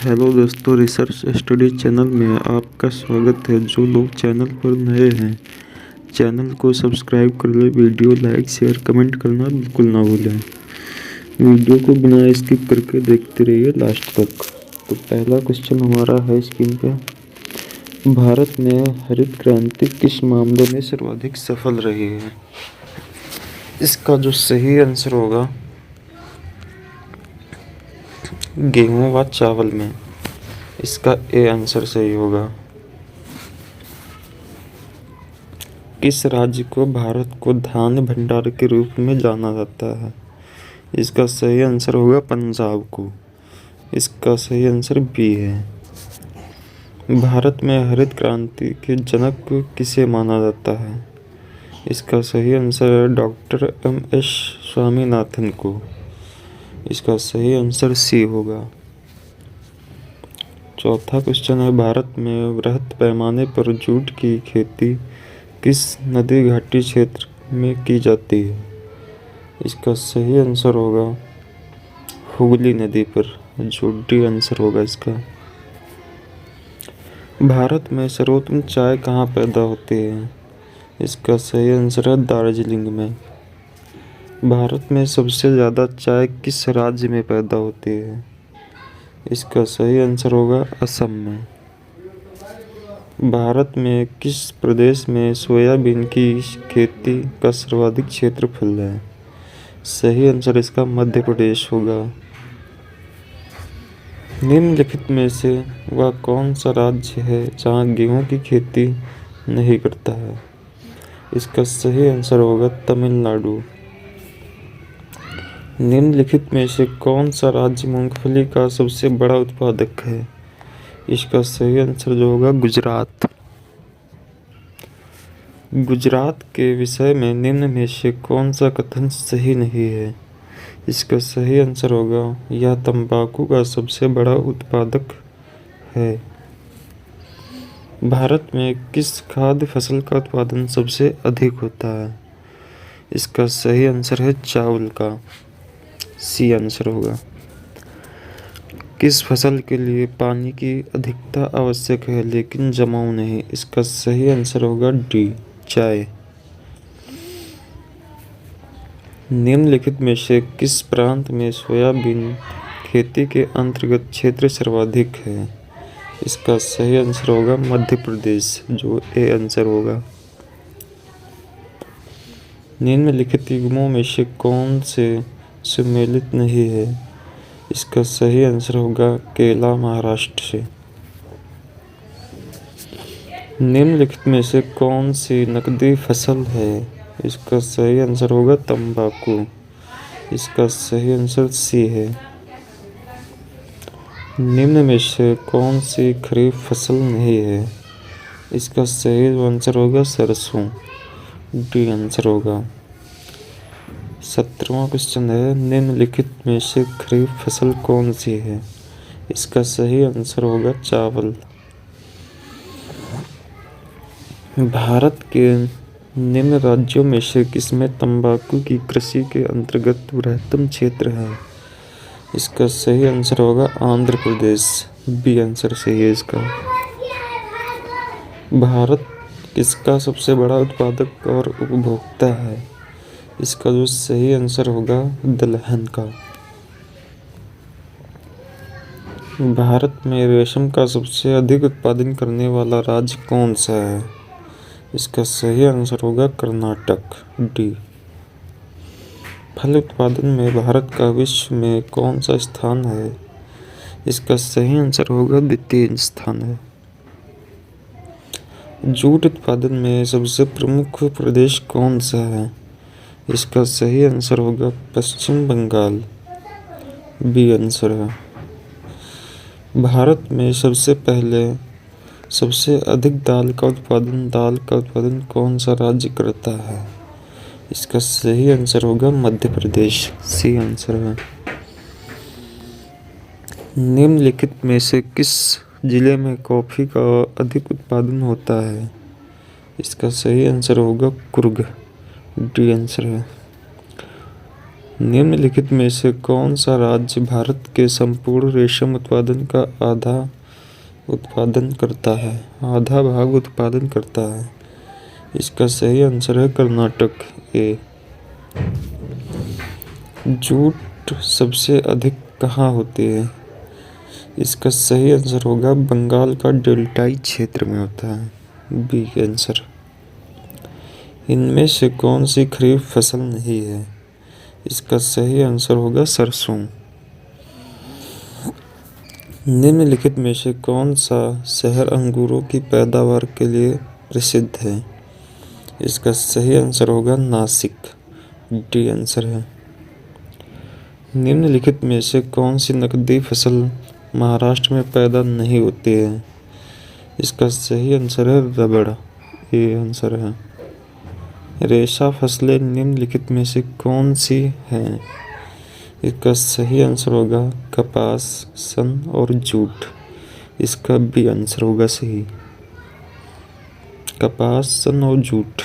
Hello दोस्तों, research study channel में आपका स्वागत है। जो लोग चैनल पर नए हैं, चैनल को सब्सक्राइब कर लें। वीडियो लाइक शेयर कमेंट करना बिल्कुल ना भूलें। वीडियो को बिना स्किप करके देखते रहिए लास्ट तक। तो पहला क्वेश्चन हमारा है स्क्रीन पे। भारत में हरित क्रांति किस मामले में सर्वाधिक सफल रही है? इसका जो सही आंसर होगा गेहूं व चावल में। इसका ए आंसर सही होगा। किस राज्य को भारत को धान्य भंडार के रूप में जाना जाता है? इसका सही आंसर होगा पंजाब को। इसका सही आंसर बी है। भारत में हरित क्रांति के जनक किसे माना जाता है? इसका सही आंसर है डॉक्टर एम.एस. स्वामीनाथन को। इसका सही आंसर सी होगा। चौथा क्वेश्चन है, भारत में वृहद पैमाने पर जूट की खेती किस नदी घाटी क्षेत्र में की जाती है? इसका सही आंसर होगा हुगली नदी पर। जो डी आंसर होगा इसका। भारत में सर्वोत्तम चाय कहाँ पैदा होती है? इसका सही आंसर है दार्जिलिंग में। भारत में सबसे ज़्यादा चाय किस राज्य में पैदा होती है? इसका सही आंसर होगा असम में। भारत में किस प्रदेश में सोयाबीन की खेती का सर्वाधिक क्षेत्रफल है? सही आंसर इसका मध्य प्रदेश होगा। निम्नलिखित में से वह कौन सा राज्य है जहाँ गेहूँ की खेती नहीं करता है? इसका सही आंसर होगा तमिलनाडु। निम्नलिखित में से कौन सा राज्य मूंगफली का सबसे बड़ा उत्पादक है? इसका सही आंसर जो होगा गुजरात। गुजरात के विषय में निम्न में से कौन सा कथन सही नहीं है? इसका सही आंसर होगा यह तंबाकू का सबसे बड़ा उत्पादक है। भारत में किस खाद्य फसल का उत्पादन सबसे अधिक होता है? इसका सही आंसर है चावल का। सी आंसर होगा। किस फसल के लिए पानी की अधिकता आवश्यक है लेकिन जमाव नहीं? इसका सही आंसर होगा डी चाय। निम्नलिखित में से किस प्रांत में सोयाबीन खेती के अंतर्गत क्षेत्र सर्वाधिक है? इसका सही आंसर होगा मध्य प्रदेश। जो ए आंसर होगा। निम्नलिखित युग्मों में से कौन से सम्मिलित नहीं है? इसका सही आंसर होगा केला महाराष्ट्र से। निम्नलिखित में से कौन सी नकदी फसल है? इसका सही आंसर होगा तंबाकू। इसका सही आंसर सी है। निम्न में से कौन सी खरीफ फसल नहीं है? इसका सही आंसर होगा सरसों। डी आंसर होगा। 17वां क्वेश्चन है, निम्नलिखित में से खरीफ फसल कौन सी है? इसका सही आंसर होगा चावल। भारत के निम्न राज्यों में से किसमें तंबाकू की कृषि के अंतर्गत बृहत्तम क्षेत्र है? इसका सही आंसर होगा आंध्र प्रदेश। बी आंसर सही है इसका। भारत किसका सबसे बड़ा उत्पादक और उपभोक्ता है? इसका जो सही आंसर होगा दलहन का। भारत में रेशम का सबसे अधिक उत्पादन करने वाला राज्य कौन सा है? इसका सही आंसर होगा कर्नाटक। डी। फल उत्पादन में भारत का विश्व में कौन सा स्थान है? इसका सही आंसर होगा द्वितीय स्थान है। जूट उत्पादन में सबसे प्रमुख प्रदेश कौन सा है? इसका सही आंसर होगा पश्चिम बंगाल। बी आंसर है। भारत में सबसे पहले सबसे अधिक दाल का उत्पादन कौन सा राज्य करता है? इसका सही आंसर होगा मध्य प्रदेश। सी आंसर है। निम्नलिखित में से किस जिले में कॉफी का अधिक उत्पादन होता है? इसका सही आंसर होगा कुर्ग। डी आंसर है। निम्नलिखित में से कौन सा राज्य भारत के संपूर्ण रेशम उत्पादन का आधा भाग उत्पादन करता है? इसका सही आंसर है कर्नाटक। ए। जूट सबसे अधिक कहाँ होती है? इसका सही आंसर होगा बंगाल का डेल्टाई क्षेत्र में होता है। B answer. इनमें से कौन सी खरीफ फसल नहीं है? इसका सही आंसर होगा सरसों। निम्नलिखित में से कौन सा शहर अंगूरों की पैदावार के लिए प्रसिद्ध है? इसका सही आंसर होगा नासिक। डी आंसर है। निम्नलिखित में से कौन सी नकदी फसल महाराष्ट्र में पैदा नहीं होती है? इसका सही आंसर है रबड़। ये आंसर है। रेशा फसलें निम्नलिखित में से कौन सी हैं? इसका सही आंसर होगा कपास, सन और जूट। इसका भी आंसर होगा सही, कपास, सन और जूट।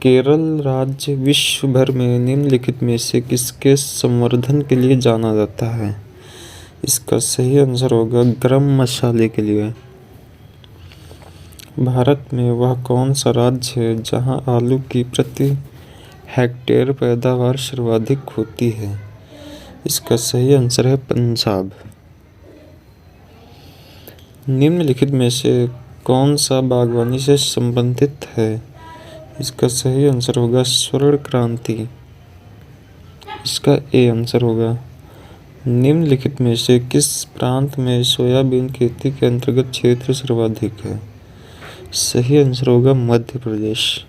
केरल राज्य विश्व भर में निम्नलिखित में से किसके संवर्धन के लिए जाना जाता है? इसका सही आंसर होगा गरम मसाले के लिए। भारत में वह कौन सा राज्य है जहां आलू की प्रति हेक्टेयर पैदावार सर्वाधिक होती है? इसका सही आंसर है पंजाब। निम्नलिखित में से कौन सा बागवानी से संबंधित है? इसका सही आंसर होगा स्वर्ण क्रांति। इसका ए आंसर होगा। निम्नलिखित में से किस प्रांत में सोयाबीन खेती के अंतर्गत क्षेत्र सर्वाधिक है? सही आंसर होगा मध्य प्रदेश।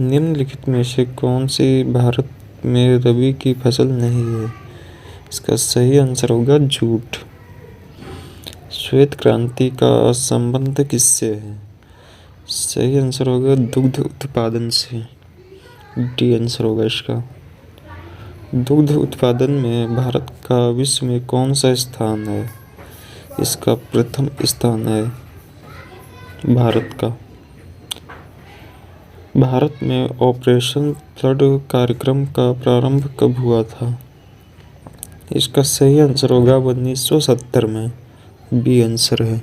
निम्नलिखित में से कौन सी भारत में रबी की फसल नहीं है? इसका सही आंसर होगा जूट। श्वेत क्रांति का संबंध किससे है? सही आंसर होगा दुग्ध उत्पादन से। डी आंसर होगा इसका। दुग्ध उत्पादन में भारत का विश्व में कौन सा स्थान है? इसका प्रथम स्थान है भारत का। भारत में ऑपरेशन फ्लड कार्यक्रम का प्रारंभ कब हुआ था? इसका सही आंसर होगा 1970 में। बी आंसर है।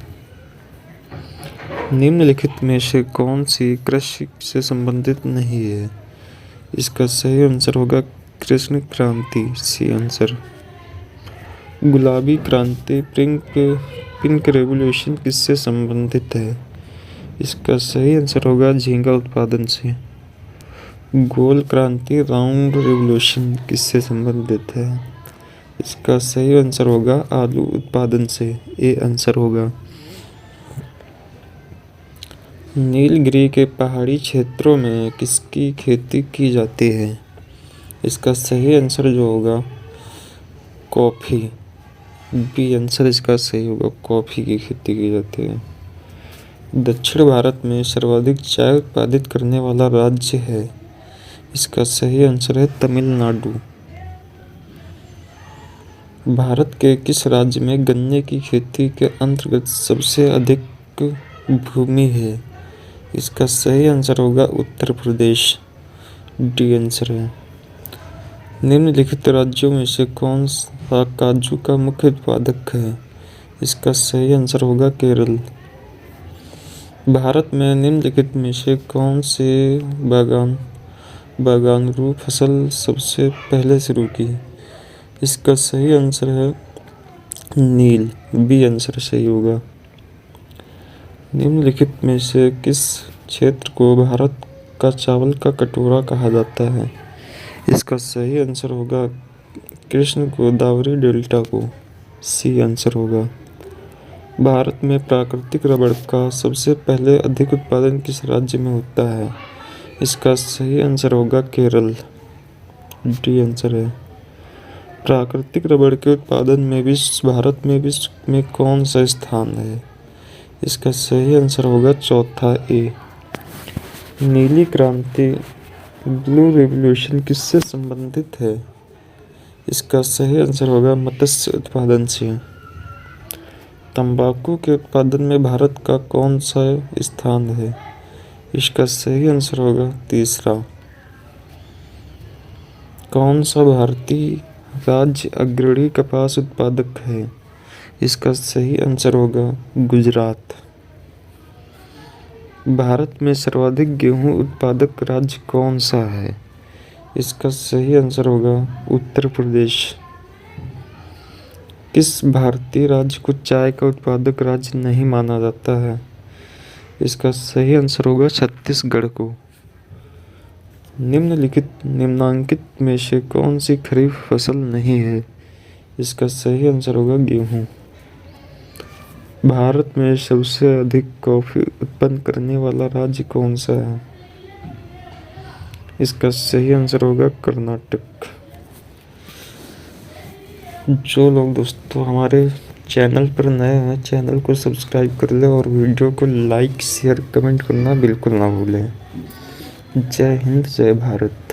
निम्नलिखित में से कौन सी कृषि से संबंधित नहीं है? इसका सही आंसर होगा कृष्ण क्रांति। C answer. गुलाबी क्रांति पिंक रेवोल्यूशन किससे संबंधित है? इसका सही आंसर होगा झींगा उत्पादन से। गोल क्रांति राउंड रेवोल्यूशन किससे संबंधित है? इसका सही आंसर होगा आलू उत्पादन से। ए आंसर होगा। नीलगिरी के पहाड़ी क्षेत्रों में किसकी खेती की जाती है? इसका सही आंसर जो होगा कॉफ़ी। बी आंसर इसका सही होगा, कॉफ़ी की खेती की जाती है। दक्षिण भारत में सर्वाधिक चाय उत्पादित करने वाला राज्य है? इसका सही आंसर है तमिलनाडु। भारत के किस राज्य में गन्ने की खेती के अंतर्गत सबसे अधिक भूमि है? इसका सही आंसर होगा उत्तर प्रदेश। डी आंसर है। निम्नलिखित राज्यों में से कौन सा काजू का मुख्य उत्पादक है? इसका सही आंसर होगा केरल। भारत में निम्नलिखित में से कौन से बागानरू फसल सबसे पहले शुरू की? इसका सही आंसर है नील। बी आंसर सही होगा। निम्नलिखित में से किस क्षेत्र को भारत का चावल का कटोरा कहा जाता है? इसका सही आंसर होगा कृष्ण गोदावरी डेल्टा को। सी आंसर होगा। भारत में प्राकृतिक रबड़ का सबसे पहले अधिक उत्पादन किस राज्य में होता है? इसका सही आंसर होगा केरल। डी आंसर है। प्राकृतिक रबड़ के उत्पादन में भारत में विश्व में कौन सा स्थान है? इसका सही आंसर होगा चौथा ए। नीली क्रांति ब्लू रेवोल्यूशन किससे संबंधित है? इसका सही आंसर होगा मत्स्य उत्पादन से। तंबाकू के उत्पादन में भारत का कौन सा स्थान है? इसका सही आंसर होगा तीसरा। कौन सा भारतीय राज्य अग्रणी कपास उत्पादक है? इसका सही आंसर होगा गुजरात। भारत में सर्वाधिक गेहूं उत्पादक राज्य कौन सा है? इसका सही आंसर होगा उत्तर प्रदेश। किस भारतीय राज्य को चाय का उत्पादक राज्य नहीं माना जाता है? इसका सही आंसर होगा छत्तीसगढ़ को। निम्नांकित में से कौन सी खरीफ फसल नहीं है? इसका सही आंसर होगा गेहूं। भारत में सबसे अधिक कॉफी उत्पन्न करने वाला राज्य कौन सा है? इसका सही आंसर होगा कर्नाटक। जो लोग दोस्तों हमारे चैनल पर नए हैं, चैनल को सब्सक्राइब कर लें और वीडियो को लाइक शेयर कमेंट करना बिल्कुल ना भूलें। जय हिंद, जय भारत।